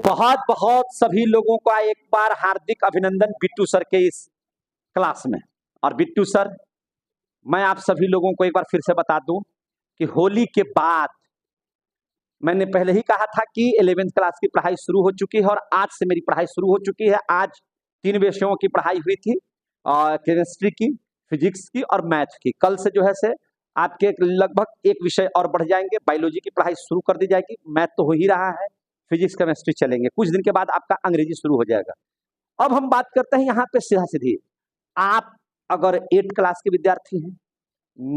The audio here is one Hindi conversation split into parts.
बहुत बहुत सभी लोगों का एक बार हार्दिक अभिनंदन बिट्टू सर के इस क्लास में। और बिट्टू सर, मैं आप सभी लोगों को एक बार फिर से बता दूं कि होली के बाद मैंने पहले ही कहा था कि 11वीं क्लास की पढ़ाई शुरू हो चुकी है और आज से मेरी पढ़ाई शुरू हो चुकी है। आज 3 विषयों की पढ़ाई हुई थी, केमिस्ट्री की, फिजिक्स की और मैथ की। कल से जो है से आपके लगभग एक विषय और बढ़ जाएंगे, बायोलॉजी की पढ़ाई शुरू कर दी जाएगी। मैथ तो हो ही रहा है, फिजिक्स केमिस्ट्री चलेंगे। कुछ दिन के बाद आपका अंग्रेजी शुरू हो जाएगा। अब हम बात करते हैं यहाँ पे सीधा सीधी, आप अगर 8 क्लास के विद्यार्थी हैं,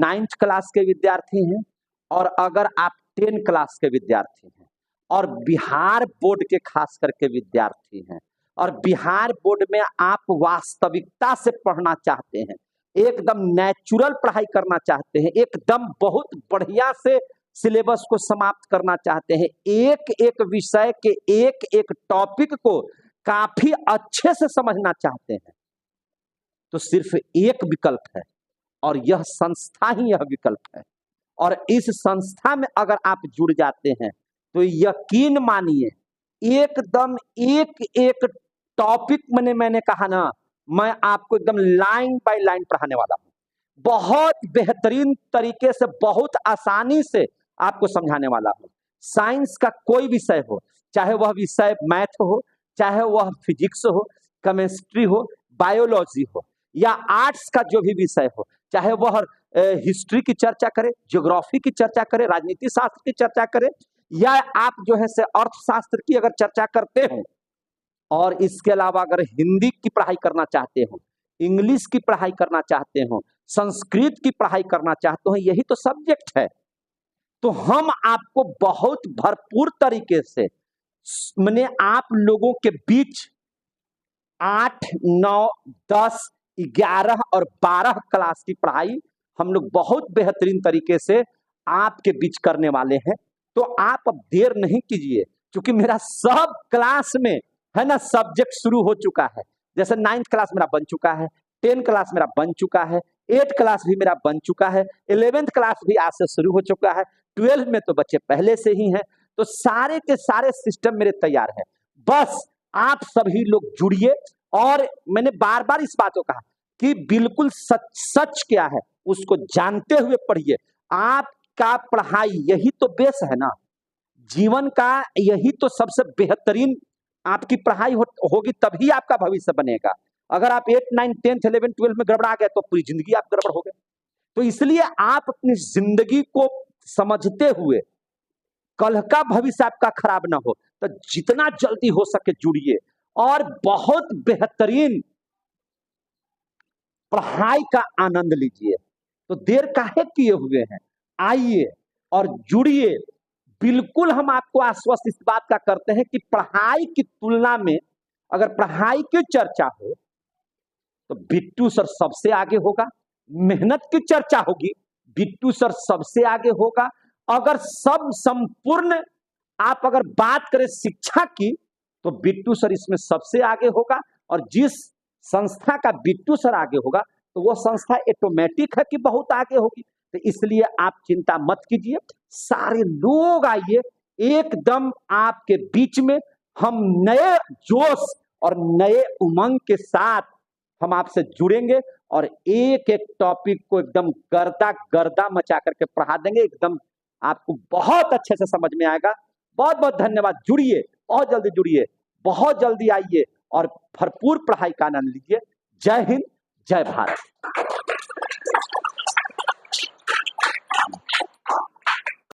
9th क्लास के विद्यार्थी हैं और अगर आप 10 क्लास के विद्यार्थी हैं और बिहार बोर्ड के खास करके विद्यार्थी हैं और बिहार बोर्ड में आप वास्तविकता से पढ़ना चाहते हैं, एकदम नेचुरल पढ़ाई करना चाहते हैं, एकदम बहुत बढ़िया से सिलेबस को समाप्त करना चाहते हैं, एक एक विषय के एक एक टॉपिक को काफी अच्छे से समझना चाहते हैं, तो सिर्फ एक विकल्प है और यह संस्था ही यह विकल्प है। और इस संस्था में अगर आप जुड़ जाते हैं तो यकीन मानिए एकदम एक एक टॉपिक मैंने कहा ना, मैं आपको एकदम लाइन बाय लाइन पढ़ाने वाला हूं। बहुत बेहतरीन तरीके से, बहुत आसानी से आपको समझाने वाला हूं। साइंस का कोई विषय हो, चाहे वह विषय मैथ हो, चाहे वह फिजिक्स हो, केमिस्ट्री हो, बायोलॉजी हो, या आर्ट्स का जो भी विषय हो, चाहे वह हिस्ट्री की चर्चा करे, ज्योग्राफी की चर्चा करे, राजनीति शास्त्र की चर्चा करे, या आप जो है से अर्थशास्त्र की अगर चर्चा करते हो, और इसके अलावा अगर हिंदी की पढ़ाई करना चाहते हो, इंग्लिश की पढ़ाई करना चाहते हो, संस्कृत की पढ़ाई करना चाहते हो, यही तो सब्जेक्ट है। तो हम आपको बहुत भरपूर तरीके से मैंने आप लोगों के बीच 8, 9, 10, 11 और 12 क्लास की पढ़ाई हम लोग बहुत बेहतरीन तरीके से आपके बीच करने वाले हैं। तो आप अब देर नहीं कीजिए, क्योंकि मेरा सब क्लास में है ना सब्जेक्ट शुरू हो चुका है। जैसे 9th क्लास मेरा बन चुका है, 10 क्लास मेरा बन चुका है, 8 क्लास भी मेरा बन चुका है, 11th क्लास भी आज से शुरू हो चुका है, 12 में तो बच्चे पहले से ही हैं। तो सारे के सारे सिस्टम मेरे तैयार हैं। बस आप सभी लोग जुड़िए। और मैंने बार बार इस बात को कहा कि बिल्कुल सच क्या है उसको जानते हुए पढ़िए। आपका पढ़ाई यही तो बेस है ना, जीवन का यही तो सबसे बेहतरीन आपकी पढ़ाई होगी, तभी आपका भविष्य बनेगा। अगर आप 8, 9, 10, 11, 12 में गड़बड़ा गए तो पूरी जिंदगी आप गड़बड़ हो गए। तो इसलिए आप अपनी जिंदगी को समझते हुए, कल का भविष्य आपका खराब ना हो, तो जितना जल्दी हो सके जुड़िए और बहुत बेहतरीन पढ़ाई का आनंद लीजिए। तो देर काहे किए हुए हैं, आइए और जुड़िए। बिल्कुल हम आपको आश्वस्त इस बात का करते हैं कि पढ़ाई की तुलना में अगर पढ़ाई की चर्चा हो तो बिट्टू सर सबसे आगे होगा। मेहनत की चर्चा होगी, बिट्टू सर सबसे आगे होगा। अगर सब संपूर्ण आप अगर बात करें शिक्षा की तो बिट्टू सर इसमें सबसे आगे होगा। और जिस संस्था का बिट्टू सर आगे होगा तो वो संस्था ऑटोमेटिक है कि बहुत आगे होगी। तो इसलिए आप चिंता मत कीजिए, सारे लोग आइए, एकदम आपके बीच में हम नए जोश और नए उमंग के साथ हम आपसे जुड़ेंगे और एक एक टॉपिक को एकदम गर्दा गर्दा मचा करके पढ़ा देंगे। एकदम आपको बहुत अच्छे से समझ में आएगा। बहुत बहुत धन्यवाद। जुड़िए, बहुत जल्दी जुड़िए, बहुत जल्दी आइए और भरपूर पढ़ाई का आनंद लीजिए। जय हिंद, जय भारत।